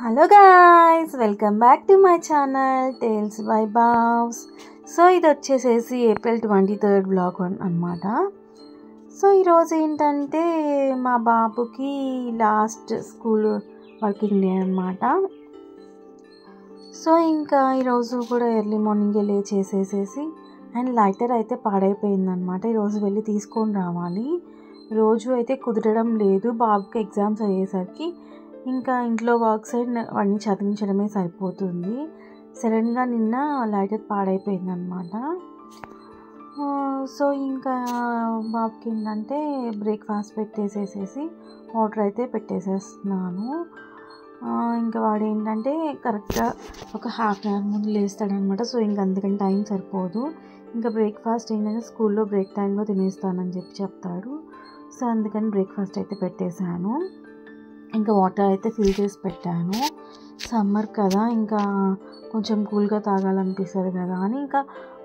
Hello guys, welcome back to my channel tales by బావ్స్. So ఇది వచ్చేసేసి April 23rd blog అనమాట. So ఈరోజు ఏంటంటే మా బాబుకి లాస్ట్ స్కూల్ వర్కింగ్ డే అనమాట. సో ఇంకా ఈరోజు కూడా ఎర్లీ మార్నింగే లేచేసేసేసి అండ్ లైటర్ అయితే పాడైపోయిందనమాట. ఈరోజు వెళ్ళి తీసుకొని రావాలి. రోజు అయితే కుదరడం లేదు, బాబుకి ఎగ్జామ్స్ అయ్యేసరికి ఇంకా ఇంట్లో వర్క్ సైడ్ వాడిని చదివించడమే సరిపోతుంది. సడన్గా నిన్న లైటర్ పాడైపోయింది అనమాట. సో ఇంకా బాబుకి ఏంటంటే బ్రేక్ఫాస్ట్ పెట్టేసేసేసి వాటర్ అయితే పెట్టేసేస్తున్నాను. ఇంకా వాడు ఏంటంటే కరెక్ట్గా ఒక హాఫ్ అన్ అవర్ ముందు లేస్తాడనమాట. సో ఇంకా అందుకని టైం సరిపోదు. ఇంకా బ్రేక్ఫాస్ట్ ఏంటంటే స్కూల్లో బ్రేక్ టైంలో తినేస్తానని చెప్తాడు. సో అందుకని బ్రేక్ఫాస్ట్ అయితే పెట్టేశాను. ఇంకా వాటర్ అయితే ఫిల్ చేసి పెట్టాను. సమ్మర్ కదా, ఇంకా కొంచెం కూల్గా తాగాలనిపిస్తుంది కదా అని ఇంకా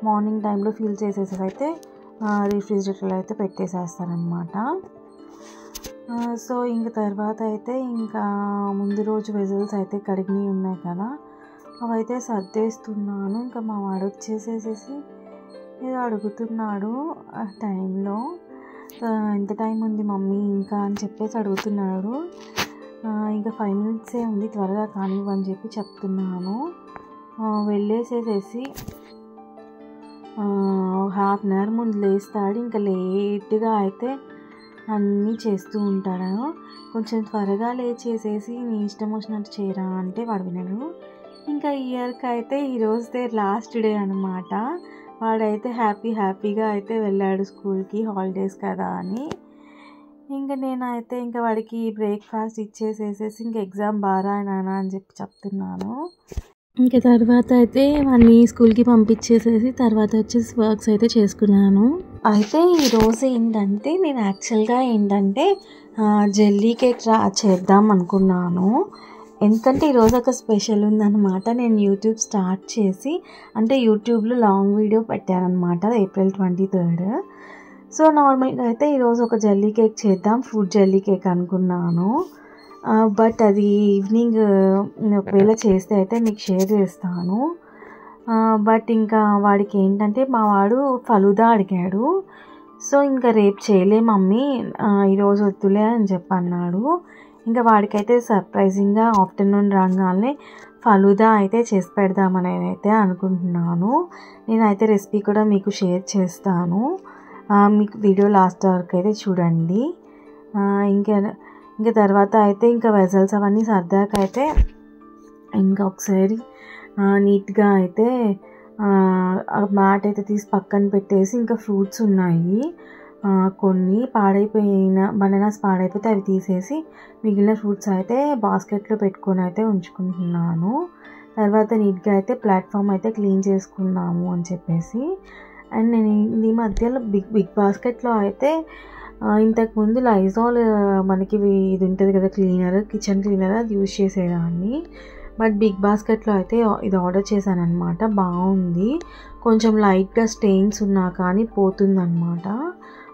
మార్నింగ్ టైంలో ఫిల్ చేసేసి అయితే రిఫ్రిజిరేటర్లో అయితే పెట్టేసేస్తారనమాట. సో ఇంక తర్వాత అయితే ఇంకా ముందు రోజు వెజల్స్ అయితే కడిగినవి ఉన్నాయి కదా, అవైతే సర్దేస్తున్నాను. ఇంకా మా వాడు వచ్చేసేసి ఏదో అడుగుతున్నాడు ఆ టైంలో. ఎంత టైం ఉంది మమ్మీ ఇంకా అని చెప్పేసి అడుగుతున్నాడు. ఇంకా 5 minutes ఉంది, త్వరగా కానివ్వని చెప్పి చెప్తున్నాను. వెళ్ళేసేసేసి హాఫ్ అన్ అవర్ ముందు లేస్తాడు. ఇంకా లేట్గా అయితే అన్నీ చేస్తూ ఉంటాడు. కొంచెం త్వరగా లేచేసేసి నీ ఇష్టం వచ్చినట్టు చేయరా అంటే వాడు వినడు. ఇంకా ఇయర్కి అయితే ఈరోజుదే లాస్ట్ డే అనమాట. వాడైతే హ్యాపీగా అయితే వెళ్ళాడు స్కూల్కి, హాలిడేస్ కదా అని. ఇంకా నేనైతే ఇంకా వాడికి బ్రేక్ఫాస్ట్ ఇచ్చేసేసేసి ఇంకా ఎగ్జామ్ బాగా రాయనా అని చెప్పి చెప్తున్నాను. ఇంకా తర్వాత అయితే వాడిని స్కూల్కి పంపించేసేసి తర్వాత వచ్చేసి వర్క్స్ అయితే చేసుకున్నాను. అయితే ఈరోజు ఏంటంటే నేను యాక్చువల్గా ఏంటంటే జెల్లీ కేక్ చేద్దాం అనుకున్నాను. ఎందుకంటే ఈరోజు ఒక స్పెషల్ ఉందన్నమాట. నేను యూట్యూబ్ స్టార్ట్ చేసి అంటే యూట్యూబ్లో లాంగ్ వీడియో పెట్టానమాట ఏప్రిల్ 23rd. సో నార్మల్గా అయితే ఈరోజు ఒక జెల్లీ కేక్ చేద్దాం, ఫ్రూట్ జెల్లీ కేక్ అనుకున్నాను. బట్ అది ఈవినింగ్ ఒకవేళ చేస్తే అయితే మీకు షేర్ చేస్తాను. బట్ ఇంకా వాడికి ఏంటంటే మా వాడు ఫలూదా అడిగాడు. సో ఇంకా రేపు చేయలే మమ్మీ, ఈరోజు వద్దులే అని చెప్పి అన్నాడు. ఇంకా వాడికైతే సర్ప్రైజింగ్గా ఆఫ్టర్నూన్ రాగానే ఫలూదా అయితే చేసి పెడదామని అయితే అనుకుంటున్నాను. నేనైతే రెసిపీ కూడా మీకు షేర్ చేస్తాను, మీకు వీడియో లాస్ట్ వరకు అయితే చూడండి. ఇంకా తర్వాత అయితే ఇంకా వెజల్స్ అవన్నీ సర్దాక అయితే ఇంకా ఒకసారి నీట్గా అయితే మ్యాట్ అయితే తీసి పక్కన పెట్టేసి ఇంకా ఫ్రూట్స్ ఉన్నాయి కొన్ని బనానాస్ పాడైపోతే అవి తీసేసి మిగిలిన ఫ్రూట్స్ అయితే బాస్కెట్లో పెట్టుకొని అయితే ఉంచుకుంటున్నాను. తర్వాత నీట్గా అయితే ప్లాట్ఫామ్ అయితే క్లీన్ చేసుకున్నాము అని చెప్పేసి. అండ్ నేను ఈ మధ్యలో బిగ్ బాస్కెట్లో అయితే ఇంతకుముందు లైజాల్ మనకి ఇది ఉంటుంది కదా క్లీనర్, కిచెన్ క్లీనర్, అది యూజ్ చేసేదాన్ని. బట్ బిగ్ బాస్కెట్లో అయితే ఇది ఆర్డర్ చేశాను అనమాట. బాగుంది, కొంచెం లైట్గా స్టెయిన్స్ ఉన్నా కానీ పోతుందన్నమాట.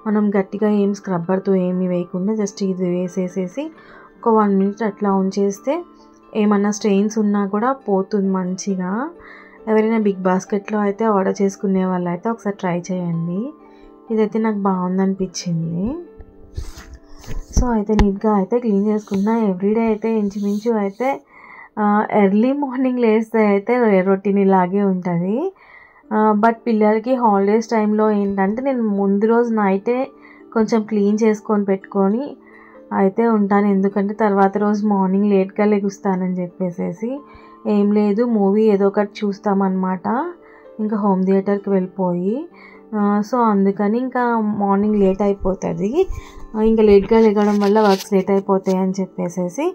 మనం గట్టిగా ఏం స్క్రబ్బర్తో ఏమి వేయకుండా జస్ట్ ఇది వేసేసేసి ఒక 1 minute అట్లా ఉంచేస్తే ఏమన్నా స్టెయిన్స్ ఉన్నా కూడా పోతుంది మంచిగా. ఎవరైనా బిగ్ బాస్కెట్లో అయితే ఆర్డర్ చేసుకునే వాళ్ళు అయితే ఒకసారి ట్రై చేయండి. ఇదైతే నాకు బాగుందనిపించింది. సో అయితే నీట్గా అయితే క్లీన్ చేసుకున్నా. ఎవ్రీడే అయితే ఇంచుమించు అయితే ఎర్లీ మార్నింగ్ లేస్తే అయితే రొటీన్ ఇలాగే ఉంటుంది. బట్ పిల్లలకి హాలిడేస్ టైంలో ఏంటంటే నేను ముందు రోజు నైటే కొంచెం క్లీన్ చేసుకొని పెట్టుకొని అయితే ఉంటాను. ఎందుకంటే తర్వాత రోజు మార్నింగ్ లేట్గా లెగుస్తానని చెప్పేసేసి. ఏం లేదు, మూవీ ఏదో ఒకటి చూస్తామన్నమాట ఇంకా హోమ్ థియేటర్కి వెళ్ళిపోయి. సో అందుకని ఇంకా మార్నింగ్ లేట్ అయిపోతుంది. ఇంకా లేట్గా లెగడం వల్ల వర్క్స్ లేట్ అయిపోతాయి అని చెప్పేసేసి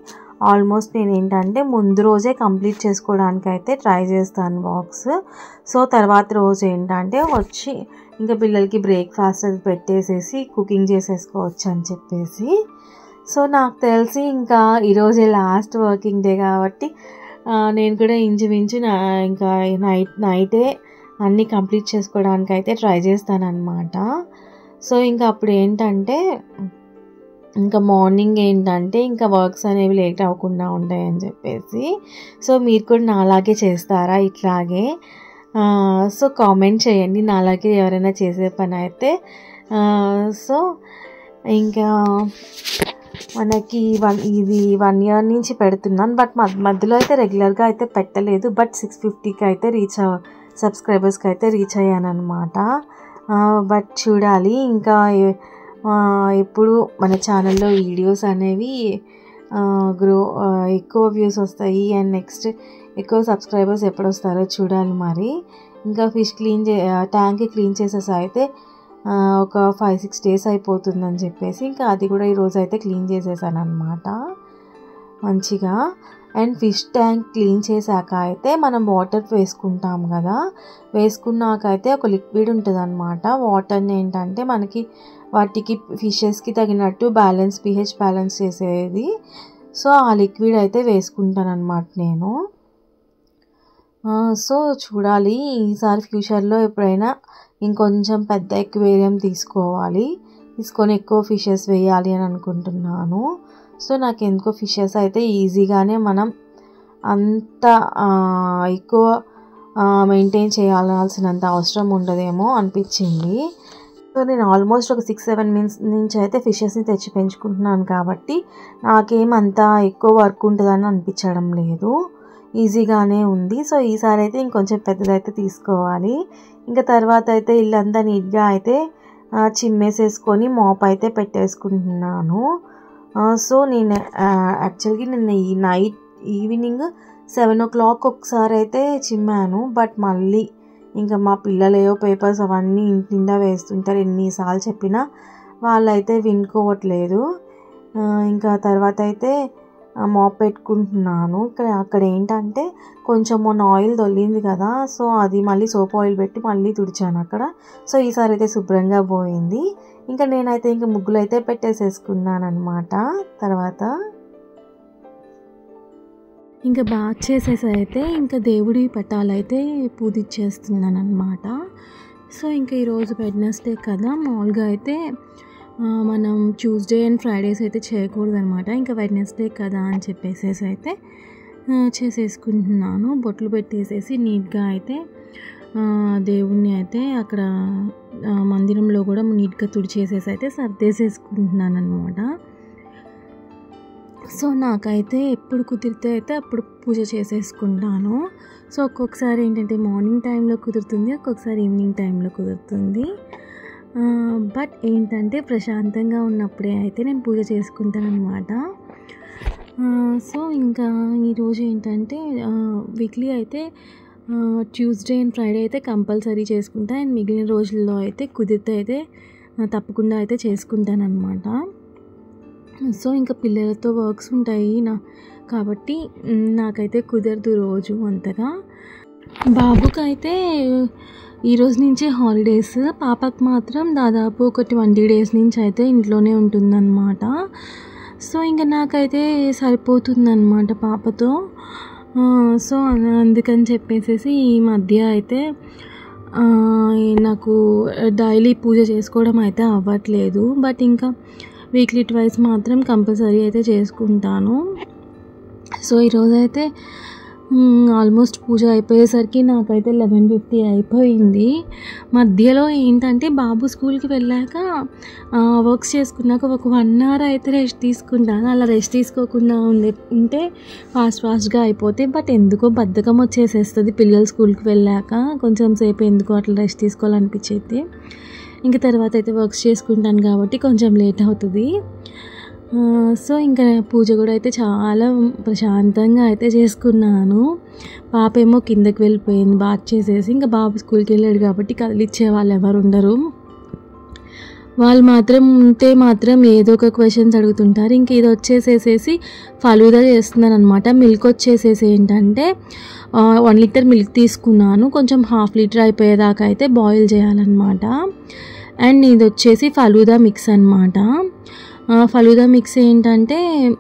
ఆల్మోస్ట్ నేను ఏంటంటే ముందు రోజే కంప్లీట్ చేసుకోవడానికి అయితే ట్రై చేస్తాను వర్క్స్. సో తర్వాత రోజు ఏంటంటే వచ్చి ఇంకా పిల్లలకి బ్రేక్ఫాస్ట్ అది పెట్టేసేసి కుకింగ్ చేసేసుకోవచ్చు అని చెప్పేసి. సో నాకు తెలిసి ఇంకా ఈరోజే లాస్ట్ వర్కింగ్ డే కాబట్టి నేను కూడా ఇంచుమించు ఇంకా నైటే అన్నీ కంప్లీట్ చేసుకోవడానికి అయితే ట్రై చేస్తానన్నమాట. సో ఇంకా అప్పుడు ఏంటంటే ఇంకా మార్నింగ్ ఏంటంటే ఇంకా వర్క్స్ అనేవి లేట్ అవ్వకుండా ఉంటాయని చెప్పేసి. సో మీరు కూడా నాలాగే చేస్తారా ఇట్లాగే? సో కామెంట్ చేయండి, నాలాగే ఎవరైనా చేసే పని అయితే. సో ఇంకా మనకి ఇది 1 ఇయర్ నుంచి పెడుతున్నాను, బట్ మధ్యలో అయితే రెగ్యులర్గా అయితే పెట్టలేదు. బట్ 650కి అయితే సబ్స్క్రైబర్స్కి అయితే రీచ్ అయ్యాను అనమాట. బట్ చూడాలి ఇంకా ఎప్పుడు మన ఛానల్లో వీడియోస్ అనేవి ఎక్కువ వ్యూస్ వస్తాయి అండ్ నెక్స్ట్ ఎక్కువ సబ్స్క్రైబర్స్ ఎప్పుడు వస్తారో చూడాలి మరి. ఇంకా ఫిష్ ట్యాంక్ క్లీన్ చేసేసి అయితే ఒక 5-6 డేస్ అయిపోతుందని చెప్పేసి ఇంకా అది కూడా ఈరోజు అయితే క్లీన్ చేసేసాను అనమాట మంచిగా. అండ్ ఫిష్ ట్యాంక్ క్లీన్ చేశాక అయితే మనం వాటర్ వేసుకుంటాం కదా, వేసుకున్నాక అయితే ఒక లిక్విడ్ ఉంటుంది అనమాట. వాటర్ని ఏంటంటే మనకి వాటికి ఫిషెస్కి తగినట్టు pH బ్యాలెన్స్ చేసేది. సో ఆ లిక్విడ్ అయితే వేసుకుంటాను అనమాట నేను. సో చూడాలి ఈసారి ఫ్యూచర్లో ఎప్పుడైనా ఇంకొంచెం పెద్ద ఎక్వేరియం తీసుకొని ఎక్కువ ఫిషెస్ వేయాలి అని అనుకుంటున్నాను. సో నాకు ఎందుకో ఫిషెస్ అయితే ఈజీగానే మనం అంత ఎక్కువ మెయింటైన్ చేయాల్సినంత అవసరం ఉండదేమో అనిపించింది. సో నేను ఆల్మోస్ట్ ఒక 6-7 మంత్స్ నుంచి అయితే ఫిషెస్ని తెచ్చి పెంచుకుంటున్నాను కాబట్టి నాకేమంతా ఎక్కువ వర్క్ ఉంటుందని అనిపించడం లేదు, ఈజీగానే ఉంది. సో ఈసారి అయితే ఇంకొంచెం పెద్దదైతే తీసుకోవాలి. ఇంకా తర్వాత అయితే ఇల్లంతా నీట్గా అయితే చిమ్మేసేసుకొని మాప్ అయితే పెట్టేసుకుంటున్నాను. సో నేను యాక్చువల్గా నిన్న ఈవినింగ్ 7 o'clock ఒకసారి అయితే చిమ్మాను. బట్ మళ్ళీ ఇంకా మా పిల్లలేవో పేపర్స్ అవన్నీ ఇంటి నిండా వేస్తుంటారు, ఎన్నిసార్లు చెప్పినా వాళ్ళైతే వినుకోవట్లేదు. ఇంకా తర్వాత అయితే మాప్ పెట్టుకుంటున్నాను. అక్కడ ఏంటంటే కొంచెం మొన్న ఆయిల్ తొలింది కదా, సో అది మళ్ళీ సోప్ ఆయిల్ పెట్టి మళ్ళీ తుడిచాను అక్కడ. సో ఈసారి అయితే శుభ్రంగా పోయింది. ఇంకా నేనైతే ఇంకా ముగ్గులు అయితే పెట్టేసేసుకున్నాను అనమాట. తర్వాత ఇంకా బాత్ చేసేసి అయితే ఇంకా దేవుడి పటాలైతే పూజించేస్తున్నాను అనమాట. సో ఇంకా ఈరోజు వెడ్నెస్డే కదా, మామూలుగా అయితే మనం ట్యూస్డే అండ్ ఫ్రైడేస్ అయితే చేయకూడదు అనమాట. ఇంకా వెడ్నెస్డే కదా అని చెప్పేసి అయితే చేసేసుకుంటున్నాను. బొట్లు పెట్టేసేసి నీట్గా అయితే దేవుణ్ణి అయితే అక్కడ మందిరంలో కూడా నీట్గా తుడిచేసేసి అయితే సర్దేసేసుకుంటున్నాను అనమాట. సో నాకైతే ఎప్పుడు కుదిరితే అయితే అప్పుడు పూజ చేసేసుకుంటాను. సో ఒక్కొక్కసారి ఏంటంటే మార్నింగ్ టైంలో కుదురుతుంది, ఒక్కొక్కసారి ఈవినింగ్ టైంలో కుదురుతుంది. బట్ ఏంటంటే ప్రశాంతంగా ఉన్నప్పుడే అయితే నేను పూజ చేసుకుంటాను అనమాట. సో ఇంకా ఈరోజు ఏంటంటే వీక్లీ అయితే ట్యూస్డే అండ్ ఫ్రైడే అయితే కంపల్సరీ చేసుకుంటా. అండ్ మిగిలిన రోజుల్లో అయితే కుదిరితే అయితే తప్పకుండా అయితే చేసుకుంటాను అనమాట. సో ఇంకా పిల్లలతో వర్క్స్ ఉంటాయి కాబట్టి నాకైతే కుదరదు రోజు అంతగా. బాబుకి అయితే ఈరోజు నుంచే హాలిడేస్, పాపకు మాత్రం దాదాపు ఒక 20 days నుంచి అయితే ఇంట్లోనే ఉంటుందన్నమాట. సో ఇంకా నాకైతే సరిపోతుందన్నమాట పాపతో. సో అందుకని చెప్పేసి ఈ మధ్య అయితే నాకు డైలీ పూజ చేసుకోవడం అయితే అవ్వట్లేదు. బట్ ఇంకా వీక్లీ ట్వైస్ మాత్రం కంపల్సరీ అయితే చేసుకుంటాను. సో ఈరోజైతే ఆల్మోస్ట్ పూజ అయిపోయేసరికి నాకైతే 11:50 అయిపోయింది. మధ్యలో ఏంటంటే బాబు స్కూల్కి వెళ్ళాక వర్క్స్ చేసుకున్నాక ఒక 1 hour అయితే రెస్ట్ తీసుకుంటాను. అలా రెస్ట్ తీసుకోకుండా ఉంటే ఫాస్ట్గా అయిపోతే, బట్ ఎందుకో బద్ధకం వచ్చేసేస్తుంది పిల్లలు స్కూల్కి వెళ్ళాక. కొంచెం సేపు ఎందుకో అట్లా రెస్ట్ తీసుకోవాలనిపించేది. ఇంకా తర్వాత అయితే వర్క్స్ చేసుకుంటాను కాబట్టి కొంచెం లేట్ అవుతుంది. సో ఇంకా పూజ కూడా అయితే చాలా ప్రశాంతంగా అయితే చేసుకున్నాను. పాప ఏమో కిందకి వెళ్ళిపోయింది బాత్ చేసేసి. ఇంకా బాబు స్కూల్కి వెళ్ళాడు కాబట్టి కదిలిచ్చే వాళ్ళు ఎవరు ఉండరు. వాళ్ళు మాత్రం ఏదో ఒక క్వశ్చన్స్ అడుగుతుంటారు. ఇంక ఇది వచ్చేసేసి ఫలూదా చేస్తున్నాను అనమాట. మిల్క్ వచ్చేసేసి ఏంటంటే 1 liter మిల్క్ తీసుకున్నాను. కొంచెం 1/2 liter అయిపోయేదాకా అయితే బాయిల్ చేయాలన్నమాట. అండ్ ఇది వచ్చేసి ఫలూదా మిక్స్ అనమాట. ఫలూదా మిక్స్ ఏంటంటే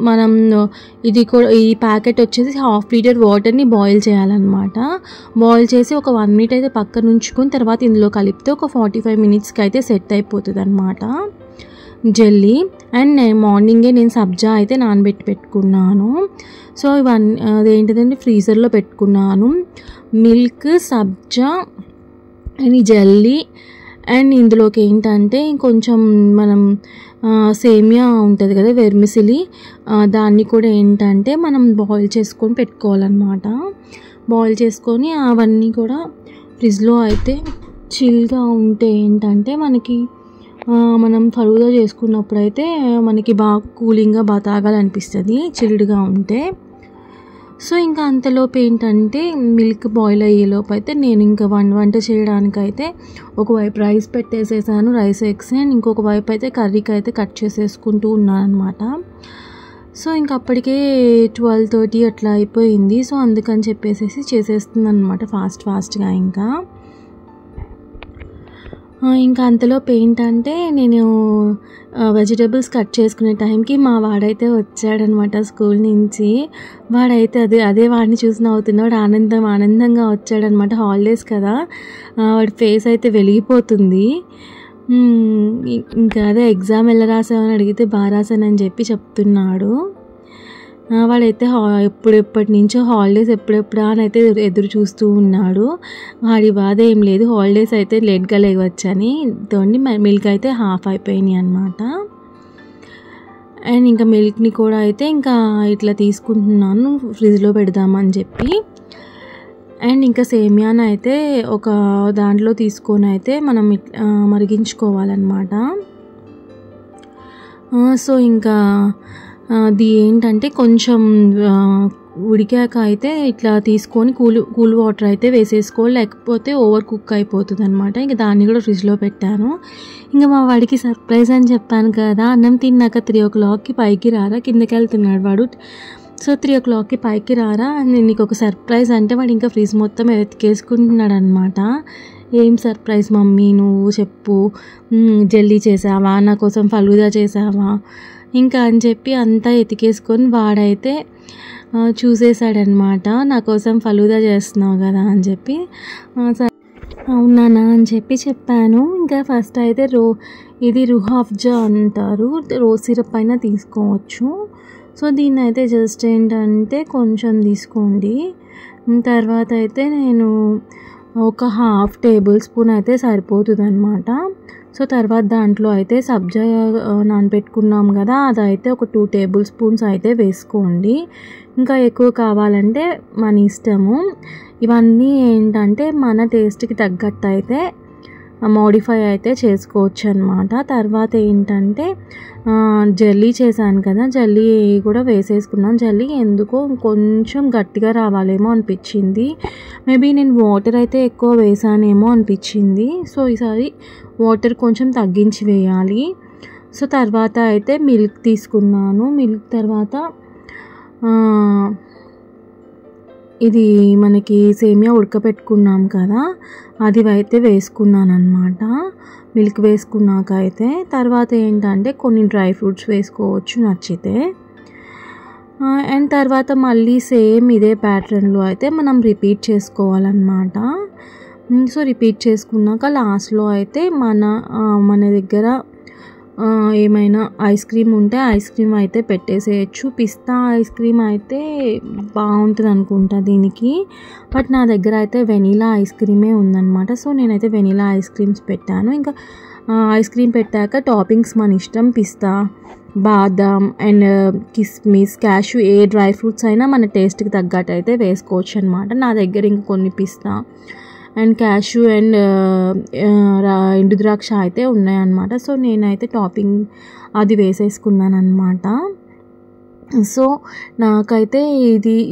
మనం ఈ ప్యాకెట్ వచ్చేసి 1/2 liter వాటర్ని బాయిల్ చేయాలన్నమాట. బాయిల్ చేసి ఒక 1 minute అయితే పక్కన ఉంచుకొని తర్వాత ఇందులో కలిపితే ఒక 45 minutesకి అయితే సెట్ అయిపోతుంది అనమాట. జెల్లీ. అండ్ మార్నింగే నేను సబ్జా అయితే నానబెట్టి పెట్టుకున్నాను. సో ఇవన్నీ అదేంటిదంటే ఫ్రీజర్లో పెట్టుకున్నాను. Milk, sabja and jelly. And ఇందులోకి ఏంటంటే కొంచెం మనం సేమియా ఉంటుంది కదా, వెర్మిసిలి, దాన్ని కూడా ఏంటంటే మనం బాయిల్ చేసుకొని పెట్టుకోవాలన్నమాట. బాయిల్ చేసుకొని అవన్నీ కూడా ఫ్రిడ్జ్లో అయితే చిల్గా ఉంటే ఏంటంటే మనకి మనం ఫలూదా చేసుకున్నప్పుడు అయితే మనకి బాగా కూలింగ్గా బాగా తాగాలనిపిస్తుంది చిల్డ్గా ఉంటే. సో ఇంకా అంతలోపు ఏంటంటే మిల్క్ బాయిల్ అయ్యేలోపు అయితే నేను ఇంకా వంట చేయడానికైతే ఒకవైపు రైస్ పెట్టేసేసాను, రైస్ ఎగ్స్, అండ్ ఇంకొక వైపు అయితే కర్రీకి అయితే కట్ చేసేసుకుంటూ ఉన్నాను అనమాట. సో ఇంక అప్పటికే 12:30 అట్లా అయిపోయింది. సో అందుకని చెప్పేసి చేసేస్తుంది అనమాట ఫాస్ట్గా. ఇంకా అంతలోపు ఏంటంటే నేను వెజిటేబుల్స్ కట్ చేసుకునే టైంకి మా వాడైతే వచ్చాడనమాట స్కూల్ నుంచి. వాడైతే అదే వాడిని చూసి నవ్వుతున్నాడు, ఆనందంగా వచ్చాడనమాట. హాలిడేస్ కదా, వాడి ఫేస్ అయితే వెలిగిపోతుంది. ఇంకా అదే ఎగ్జామ్ ఎలా రాసావని అడిగితే బాగా రాసానని చెప్తున్నాడు. వాడైతే ఎప్పటి నుంచో హాలిడేస్ ఎప్పుడెప్పుడా అని అయితే ఎదురు చూస్తూ ఉన్నాడు. వాడి బాధ ఏం లేదు, హాలిడేస్ అయితే లేట్గా లేవచ్చని. తోని మిల్క్ అయితే హాఫ్ అయిపోయినాయి అనమాట. అండ్ ఇంకా మిల్క్ని కూడా అయితే ఇంకా ఇట్లా తీసుకుంటున్నాను ఫ్రిడ్జ్లో పెడదామని చెప్పి. అండ్ ఇంకా సేమియాని అయితే ఒక దాంట్లో తీసుకొని అయితే మనం మరిగించుకోవాలన్నమాట. సో ఇంకా అది ఏంటంటే కొంచెం ఉడికాక అయితే ఇట్లా తీసుకొని కూల్ వాటర్ అయితే వేసేసుకోవాలి, లేకపోతే ఓవర్ కుక్ అయిపోతుంది అనమాట. ఇంకా దాన్ని కూడా ఫ్రిడ్జ్లో పెట్టాను. ఇంకా మా వాడికి సర్ప్రైజ్ అని చెప్పాను కదా, అన్నం తిన్నాక 3 o'clockకి పైకి రారా, కిందకి వెళ్తున్నాడు వాడు. సో 3 o'clockకి పైకి రారా, నీకు ఒక సర్ప్రైజ్ అంటే వాడు ఇంకా ఫ్రిడ్జ్ మొత్తం ఎత్తికేసుకుంటున్నాడు అనమాట. ఏం సర్ప్రైజ్ మమ్మీ, నువ్వు చెప్పు, జెల్లీ చేసావా, నా కోసం ఫలూదా చేసావా ఇంకా అని చెప్పి అంతా ఎతికేసుకొని వాడైతే చూసేసాడనమాట. నా కోసం ఫలూదా చేస్తున్నావు కదా అని చెప్పి. అవునా అని చెప్పాను. ఇంకా ఫస్ట్ అయితే ఇది రుహాఫ్జా అంటారు, రోజ్ సిరప్ పైన తీసుకోవచ్చు. సో దీన్ని అయితే జస్ట్ ఏంటంటే కొంచెం తీసుకోండి. తర్వాత అయితే నేను ఒక 1/2 tablespoon అయితే సరిపోతుంది అనమాట. సో తర్వాత దాంట్లో అయితే సబ్జా నానబెట్టుకున్నాం కదా, అదైతే ఒక 2 tablespoons అయితే వేసుకోండి. ఇంకా ఎక్కువ కావాలంటే మన ఇష్టము. ఇవన్నీ ఏంటంటే మన టేస్ట్కి తగ్గట్టు అయితే మోడిఫై అయితే చేసుకోవచ్చు అనమాట. తర్వాత ఏంటంటే జెల్లీ చేశాను కదా, జెల్లీ కూడా వేసేసుకున్నాను. జెల్లీ ఎందుకో కొంచెం గట్టిగా రావాలేమో అనిపించింది. మేబీ నేను వాటర్ అయితే ఎక్కువ వేసానేమో అనిపించింది. సో ఈసారి వాటర్ కొంచెం తగ్గించి వేయాలి. సో తర్వాత అయితే మిల్క్ తీసుకున్నాను. మిల్క్ తర్వాత ఇది మనకి సేమియా ఉడకపెట్టుకున్నాం కదా, అది అయితే వేసుకున్నాను అనమాట. మిల్క్ వేసుకున్నాక అయితే తర్వాత ఏంటంటే కొన్ని డ్రై ఫ్రూట్స్ వేసుకోవచ్చు నచ్చితే. అండ్ తర్వాత మళ్ళీ సేమ్ ఇదే ప్యాటర్న్లో అయితే మనం రిపీట్ చేసుకోవాలన్నమాట. సో రిపీట్ చేసుకున్నాక లాస్ట్లో అయితే మన దగ్గర ఏమైనా ఐస్ క్రీమ్ ఉంటే ఐస్ క్రీమ్ అయితే పెట్టేసేయచ్చు. పిస్తా ఐస్ క్రీమ్ అయితే బాగుంటుంది అనుకుంటా దీనికి, బట్ నా దగ్గర అయితే వెనీలా ఐస్ క్రీమే ఉందన్నమాట. సో నేనైతే వెనీలా ఐస్ క్రీమ్స్ పెట్టాను. ఇంకా ఐస్ క్రీమ్ పెట్టాక టాపింగ్స్ మన ఇష్టం, పిస్తా, బాదం అండ్ కిస్మిస్, క్యాషు, ఏ డ్రై ఫ్రూట్స్ అయినా మన టేస్ట్కి తగ్గట్టు అయితే వేసుకోవచ్చు అనమాట. నా దగ్గర ఇంకా కొన్ని పిస్తా అండ్ క్యాషు అండ్ ఎండు ద్రాక్ష అయితే ఉన్నాయన్నమాట. సో నేనైతే టాపింగ్ అది వేసేసుకున్నాను అనమాట. సో నాకైతే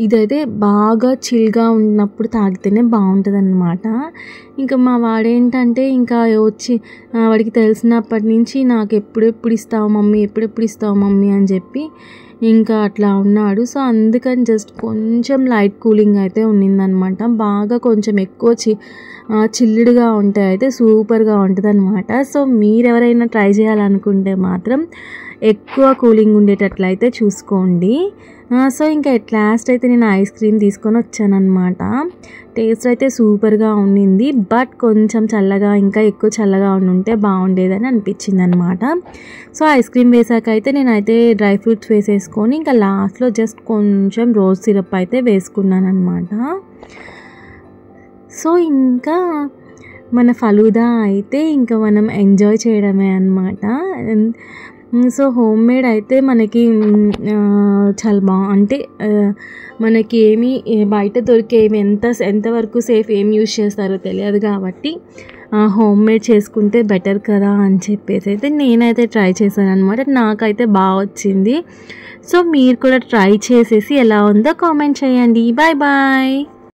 ఇదైతే బాగా చిల్గా ఉన్నప్పుడు తాగితేనే బాగుంటుంది అనమాట. ఇంకా మా వాడేంటంటే ఇంకా వచ్చి వాడికి తెలిసినప్పటి నుంచి నాకు ఎప్పుడెప్పుడు ఇస్తావు మమ్మీ అని చెప్పి ఇంకా అట్లా ఉన్నాడు. సో అందుకని జస్ట్ కొంచెం లైట్ కూలింగ్ అయితే ఉన్నిందనమాట. బాగా కొంచెం ఎక్కువ చిల్లుడుగా ఉంటే అయితే సూపర్గా ఉంటుంది అనమాట. సో మీరెవరైనా ట్రై చేయాలనుకుంటే మాత్రం ఎక్కువ కూలింగ్ ఉండేటట్లయితే చూసుకోండి. సో ఇంకా ఎట్ లాస్ట్ అయితే నేను ఐస్ క్రీమ్ తీసుకొని వచ్చానమాట. టేస్ట్ అయితే సూపర్గా ఉండింది, బట్ కొంచెం చల్లగా, ఇంకా ఎక్కువ చల్లగా ఉంటే బాగుండేదని అనిపించింది అనమాట. సో ఐస్ క్రీమ్ వేసాక అయితే నేనైతే డ్రై ఫ్రూట్స్ వేసేసుకొని ఇంకా లాస్ట్లో జస్ట్ కొంచెం రోజ్ సిరప్ అయితే వేసుకున్నాను అనమాట. సో ఇంకా మన ఫలూదా అయితే ఇంకా మనం ఎంజాయ్ చేయడమే అన్నమాట. సో హోమ్ మేడ్ అయితే మనకి చాలా అంటే మనకి ఏమి బయట దొరికేవి ఎంతవరకు సేఫ్ ఏం యూజ్ చేస్తారో తెలియదు కాబట్టి హోమ్ మేడ్ చేసుకుంటే బెటర్ కదా అని చెప్పేసి అయితే నేనైతే ట్రై చేశాను అనమాట. నాకైతే బాగా వచ్చింది. సో మీరు కూడా ట్రై చేసేసి ఎలా ఉందో కామెంట్ చేయండి. Bye bye.